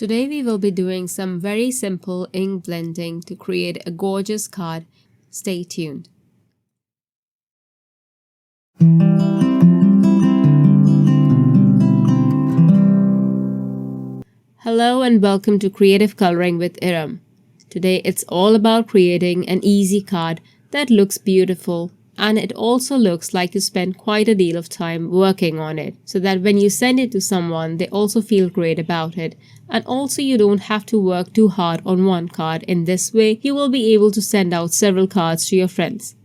Today we will be doing some very simple ink blending to create a gorgeous card. Stay tuned. Hello and welcome to Creative Coloring with Erum. Today it's all about creating an easy card that looks beautiful, and it also looks like you spent quite a deal of time working on it, so that when you send it to someone, they also feel great about it. And also you don't have to work too hard on one card. In this way, you will be able to send out several cards to your friends.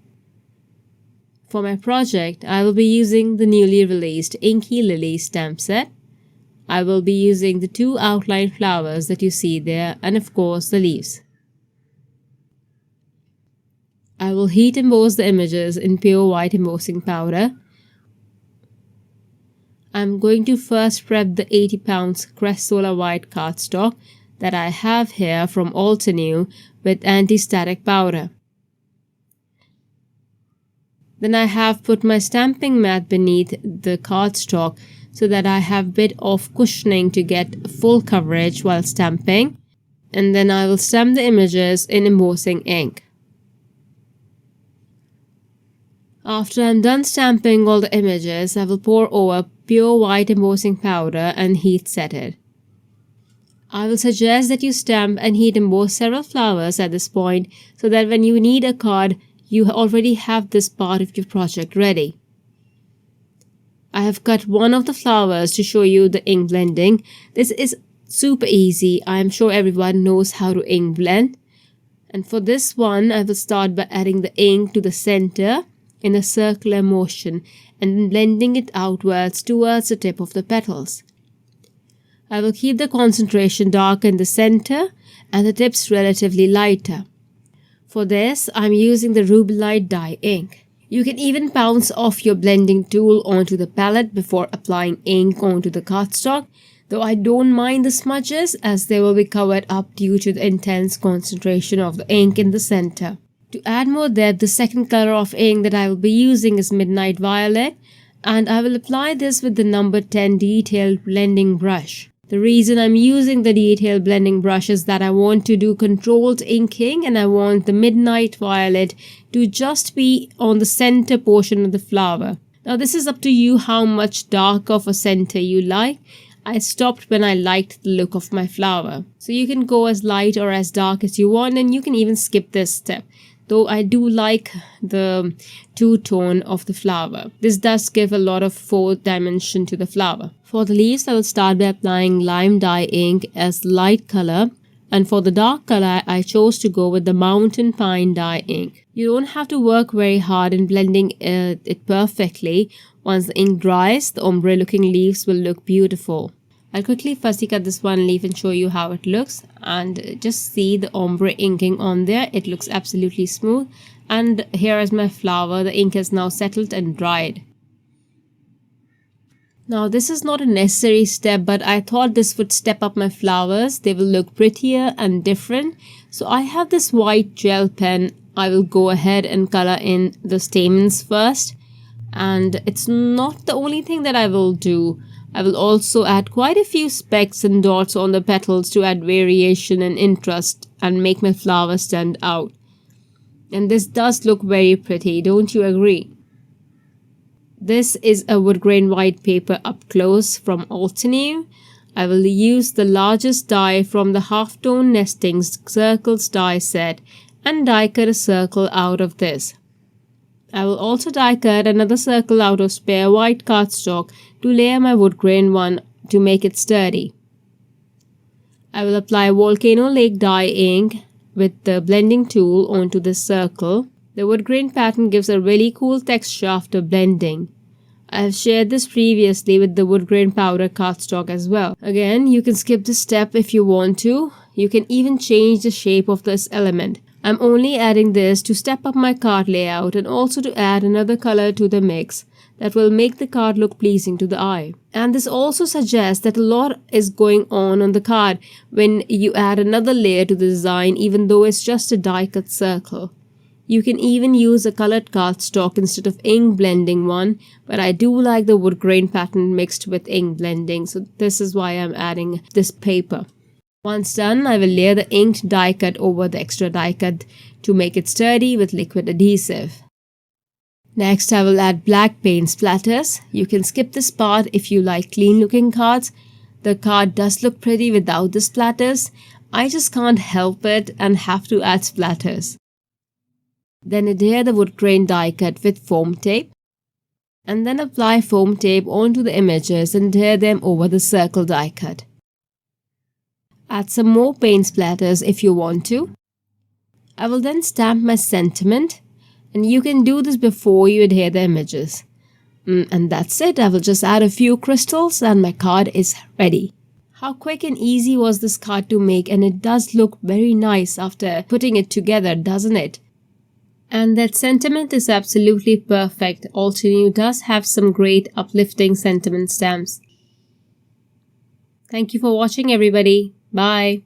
For my project, I will be using the newly released Inky Lily stamp set. I will be using the two outline flowers that you see there, and of course the leaves. I will heat emboss the images in pure white embossing powder. I'm going to first prep the 80 pounds Crest white cardstock that I have here from Altenew with anti-static powder. Then I have put my stamping mat beneath the cardstock so that I have a bit of cushioning to get full coverage while stamping. And then I will stamp the images in embossing ink. After I'm done stamping all the images, I will pour over pure white embossing powder and heat set it. I will suggest that you stamp and heat emboss several flowers at this point so that when you need a card, you already have this part of your project ready. I have cut one of the flowers to show you the ink blending. This is super easy. I am sure everyone knows how to ink blend. And for this one, I will start by adding the ink to the center in a circular motion and blending it outwards towards the tip of the petals. I will keep the concentration dark in the center and the tips relatively lighter. For this, I'm using the Rubellite Dye Ink. You can even bounce off your blending tool onto the palette before applying ink onto the cardstock, though I don't mind the smudges as they will be covered up due to the intense concentration of the ink in the center. To add more depth, the second color of ink that I will be using is Midnight Violet, and I will apply this with the number 10 detailed blending brush. The reason I'm using the detailed blending brush is that I want to do controlled inking and I want the Midnight Violet to just be on the center portion of the flower. Now this is up to you how much dark of a center you like. I stopped when I liked the look of my flower. So you can go as light or as dark as you want, and you can even skip this step. Though I do like the two-tone of the flower. This does give a lot of fourth dimension to the flower. For the leaves, I will start by applying lime dye ink as light color. And for the dark color, I chose to go with the mountain pine dye ink. You don't have to work very hard in blending it perfectly. Once the ink dries, the ombre looking leaves will look beautiful. I'll quickly fussy cut this one leaf and show you how it looks, and just see the ombre inking on there. It looks absolutely smooth, and here is my flower. The ink has now settled and dried. Now this is not a necessary step, but I thought this would step up my flowers. They will look prettier and different. So I have this white gel pen. I will go ahead and color in the stamens first, and it's not the only thing that I will do. I will also add quite a few specks and dots on the petals to add variation and interest and make my flower stand out. And this does look very pretty, don't you agree? This is a Woodgrain White paper up close from Altenew. I will use the largest die from the Halftone Nesting Circles die set and die cut a circle out of this. I will also die cut another circle out of spare white cardstock to layer my wood grain one to make it sturdy. I will apply Volcano dye ink with the blending tool onto this circle. The wood grain pattern gives a really cool texture after blending. I have shared this previously with the wood grain powder cardstock as well. Again, you can skip this step if you want to. You can even change the shape of this element. I'm only adding this to step up my card layout and also to add another color to the mix that will make the card look pleasing to the eye. And this also suggests that a lot is going on the card when you add another layer to the design, even though it's just a die cut circle. You can even use a colored cardstock instead of ink blending one, but I do like the wood grain pattern mixed with ink blending, so this is why I'm adding this paper. Once done, I will layer the inked die cut over the extra die cut to make it sturdy with liquid adhesive. Next, I will add black paint splatters. You can skip this part if you like clean looking cards. The card does look pretty without the splatters. I just can't help it and have to add splatters. Then adhere the wood grain die cut with foam tape. And then apply foam tape onto the images and adhere them over the circle die cut. Add some more paint splatters if you want to. I will then stamp my sentiment, and you can do this before you adhere the images. And that's it. I will just add a few crystals and my card is ready. How quick and easy was this card to make, and it does look very nice after putting it together, doesn't it? And that sentiment is absolutely perfect. Altenew does have some great uplifting sentiment stamps. Thank you for watching, everybody. Bye.